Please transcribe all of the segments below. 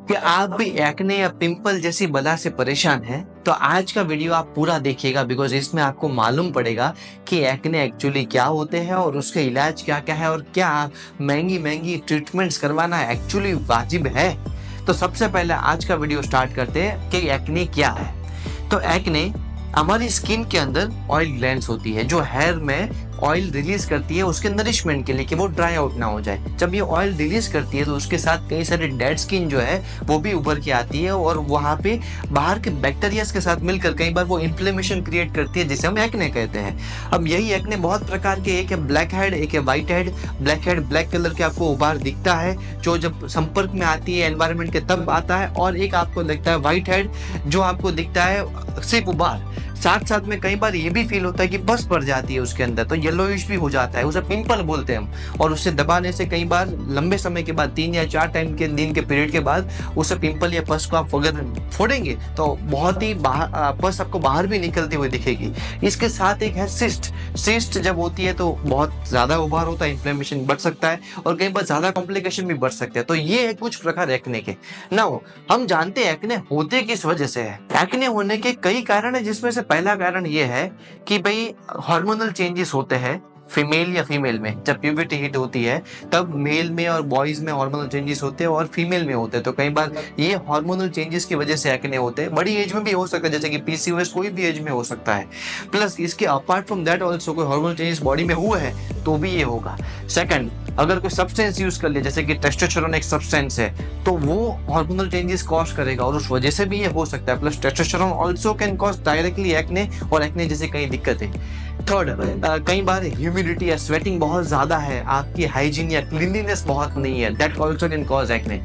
कि आप भी एक्ने या पिंपल जैसी बला से परेशान हैं तो आज का वीडियो आप पूरा देखिएगा, बिकॉज इसमें आपको मालूम पड़ेगा कि एक्ने एक्चुअली क्या होते हैं और उसके इलाज क्या क्या है और क्या महंगी महंगी ट्रीटमेंट्स करवाना एक्चुअली वाजिब है। तो सबसे पहले आज का वीडियो स्टार्ट करते हैं कि एक्ने क्या है। तो एक्ने हमारी स्किन के अंदर ऑयल ग्लैंड्स होती है जो हेयर में ऑयल रिलीज करती है उसके नरिशमेंट के लिए कि वो ड्राई आउट ना हो जाए। जब ये ऑयल रिलीज करती है तो उसके साथ कई सारे डेड स्किन जो है वो भी उभर के आती है और वहाँ पे बाहर के बैक्टीरियाज के साथ मिलकर कई बार वो इन्फ्लेमेशन क्रिएट करती है जिसे हम एक्ने कहते हैं। अब यही एक्ने बहुत प्रकार के, एक है ब्लैक हेड, एक है white head. Black head black colour के आपको उभार दिखता है जो जब संपर्क में आती है एनवायरनमेंट के तब आता है, और एक आपको दिखता है व्हाइट हेड जो आपको दिखता है सिर्फ उभार। साथ साथ में कई बार ये भी फील होता है कि बस पड़ जाती है उसके अंदर, तो येलोइश भी हो जाता है, उसे पिंपल बोलते हैं हम। और उसे दबाने से कई बार लंबे समय के बाद 3 या 4 टाइम के दिन के पीरियड के बाद उसे पिंपल या पस को आप अगर फोड़ेंगे तो बहुत ही पस आपको बाहर भी निकलती हुई दिखेगी। इसके साथ एक है सिस्ट। सिस्ट जब होती है तो बहुत ज्यादा उभार होता है, इन्फ्लेमेशन बढ़ सकता है और कई बार ज्यादा कॉम्प्लिकेशन भी बढ़ सकते हैं। तो ये है कुछ प्रकार एक्ने के। नाउ हम जानते हैं एक्ने होते किस वजह से है। एक्ने होने के कई कारण है, जिसमें से पहला कारण ये है कि भाई हार्मोनल चेंजेस होते हैं फीमेल या फीमेल में। जब प्यूबर्टी हिट होती है तब मेल में और बॉयज में हार्मोनल चेंजेस होते हैं और फीमेल में होते हैं। तो कई बार ये हार्मोनल चेंजेस की वजह से एक्ने होते हैं। बड़ी एज में भी हो सकता है, जैसे कि पीसीओएस कोई भी एज में हो सकता है। प्लस इसके अपार्ट फ्रॉम दैट ऑल्सो कोई हार्मोनल चेंजेस बॉडी में हुआ है तो भी ये होगा। सेकंड, अगर कोई सब्सटेंस यूज कर ले जैसे कि टेस्टोस्टेरोन एक सब्सटेंस है तो वो हार्मोनल चेंजेस कॉज करेगा और उस वजह से भी ये हो सकता है। Plus testosterone also can cause directly acne और एक्ने जैसी कई दिक्कतें। थर्ड, कई बार ह्यूमिडिटी या स्वेटिंग बहुत ज्यादा है, आपकी हाइजीन या क्लीनलीनेस बहुत नहीं है, that also can cause acne.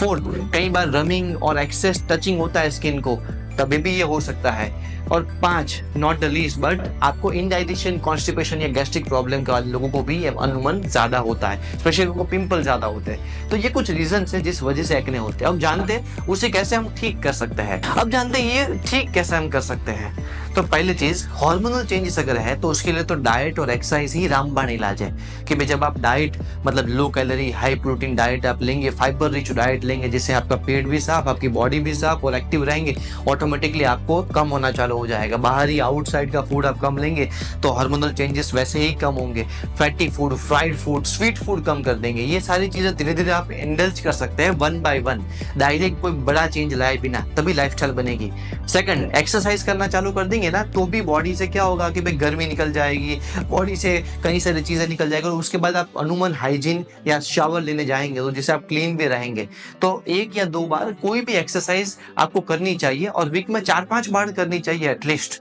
Fourth, कई बार रमिंग और एक्सेस टचिंग होता है स्किन को, तभी भी ये हो सकता है। और 5, नॉट द लीस्ट बट, आपको इंडाइजेशन, कॉन्स्टिपेशन या गैस्ट्रिक प्रॉब्लम के वाले लोगों को भी अनुमान ज्यादा होता है, स्पेशली उनको पिंपल ज्यादा होते हैं। तो ये कुछ रीजन है जिस वजह से एक्ने होते हैं। अब जानते हैं उसे कैसे हम ठीक कर सकते हैं। अब जानते हैं ये ठीक कैसे हम कर सकते हैं। तो पहली चीज, हार्मोनल चेंजेस अगर है तो उसके लिए तो डाइट और एक्सरसाइज ही रामबाण इलाज है। कि भाई जब आप डाइट मतलब low calorie high protein diet आप लेंगे, फाइबर रिच डाइट लेंगे, जिससे आपका पेट भी साफ, आपकी बॉडी भी साफ और एक्टिव रहेंगे, ऑटोमेटिकली आपको कम होना चालू हो जाएगा। बाहरी आउटसाइड का फूड आप कम लेंगे तो हार्मोनल चेंजेस वैसे ही कम होंगे। Fatty food, fried food, sweet food कम कर देंगे। ये सारी चीजें धीरे धीरे आप इंडल्ज कर सकते हैं 1 by 1, डायरेक्ट कोई बड़ा चेंज लाए बिना, तभी लाइफस्टाइल बनेगी। सेकंड, एक्सरसाइज करना चालू कर देंगे ना तो भी बॉडी से क्या होगा कि भाई गर्मी निकल जाएगी, बॉडी से कई सारी चीजें निकल जाएगी और उसके बाद आप अनुमान हाइजीन या शावर लेने जाएंगे तो जिससे आप क्लीन भी रहेंगे। तो 1 या 2 बार कोई भी एक्सरसाइज आपको करनी चाहिए और वीक में 4-5 बार करनी चाहिए एटलीस्ट।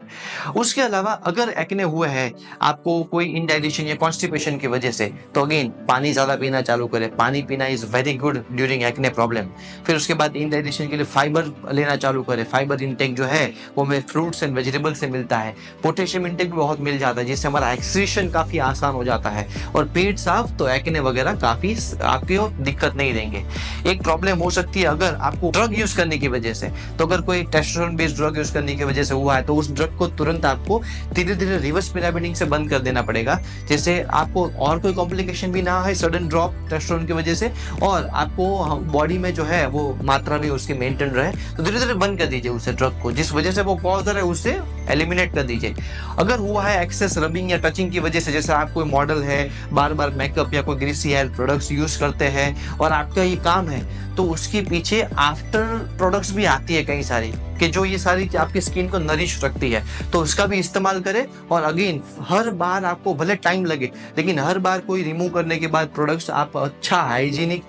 उसके अलावा अगर एक्ने हुए है आपको कोई इंडाइजेशन या कॉन्स्टिपेशन की वजह से, तो अगेन पानी ज्यादा पीना चालू करें। पानी पीना is very good during acne problem. फिर उसके बाद इंडाइजेशन के लिए फाइबर लेना चालू करें। फाइबर इंटेक जो है वो हमें फ्रूट्स एंड वेजिटेबल से मिलता है। पोटेशियम इंटेक भी बहुत मिल जाता है जिससे हमारा एक्सक्रीशन काफी आसान हो जाता है। और पेट साफ तो एक्ने वगैरह काफी आपको दिक्कत नहीं देंगे। एक प्रॉब्लम हो सकती है अगर आपको ड्रग यूज करने की वजह से, तो अगर कोई टेस्टोस्टेरोन बेस्ड ड्रग यूज करने की वजह से हुआ है तो उस ड्रग को तुरंत आपको धीरे धीरे रिवर्स पिरामिडिंग से बंद कर देना पड़ेगा, जिससे आपको और कोई कॉम्प्लिकेशन भी ना है सडन ड्रॉप टेस्टोस्टेरोन की वजह से, और आपको बॉडी में जो है वो मात्रा भी उसकी मेंटेन रहे। तो धीरे धीरे बंद कर दीजिए उस ड्रग को, जिस वजह से वो कॉज है उससे एलिमिनेट कर दीजिए। अगर हुआ है एक्सेस रबिंग या टचिंग की वजह से, जैसे आप कोई मॉडल है बार बार मेकअप या कोई ग्रीसी हेयर प्रोडक्ट्स यूज करते हैं और आपका ये काम है, तो उसके पीछे आफ्टर प्रोडक्ट्स भी आती है कई सारी कि जो ये सारी आपकी स्किन को नरिश रखती है, तो उसका भी इस्तेमाल करें। और अगेन हर बार आपको भले टाइम लगे लेकिन हर बार कोई रिमूव करने के बाद प्रोडक्ट्स आप अच्छा हाइजीनिक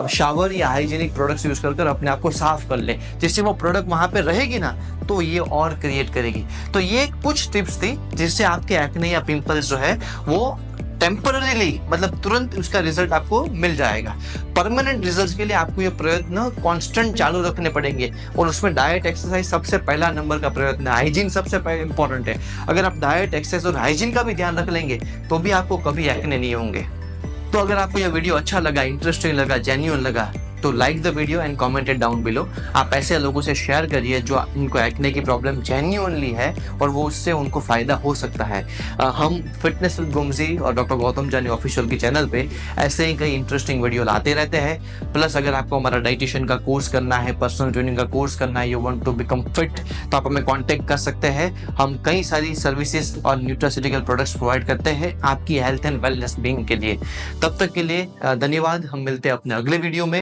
शावर या हाइजीनिक प्रोडक्ट्स यूज कर अपने आप को साफ कर ले, जिससे वो प्रोडक्ट वहां पे रहेगी ना तो ये और क्रिएट करेगी। तो ये कुछ टिप्स थी जिससे आपके एक्ने या पिंपल्स जो है वो टेम्पररीली मतलब तुरंत उसका रिजल्ट आपको मिल जाएगा। परमानेंट रिजल्ट के लिए आपको ये प्रयत्न कांस्टेंट चालू रखने पड़ेंगे और उसमें डाइट एक्सरसाइज सबसे पहला नंबर का प्रयत्न है। हाइजीन सबसे इंपॉर्टेंट है। अगर आप डाइट एक्सरसाइज और हाइजीन का भी ध्यान रख लेंगे तो भी आपको कभी एक्ने नहीं होंगे। तो अगर आपको यह वीडियो अच्छा लगा, इंटरेस्टिंग लगा, जेन्युइन लगा, तो like the video and comment it down below. आप ऐसे लोगों से शेयर करिए जो उनको एक्ने की प्रॉब्लम जेन्युइनली है और वो उससे उनको फायदा हो सकता है। हम फिटनेस विद गुमजी और डॉक्टर गौतम जानी ऑफिशियल के चैनल पे ऐसे ही कई इंटरेस्टिंग वीडियो लाते रहते हैं। प्लस अगर आपको हमारा डाइटिशियन का कोर्स करना है, पर्सनल ट्रेनिंग का कोर्स करना है, you want to become fit, तो आप हमें कांटेक्ट कर सकते हैं। हम कई सारी सर्विसेज और न्यूट्रास्यूटिकल प्रोडक्ट्स प्रोवाइड करते हैं आपकी हेल्थ एंड वेलनेस बीइंग के लिए। तब तक के लिए धन्यवाद। हम मिलते हैं अपने अगले वीडियो में।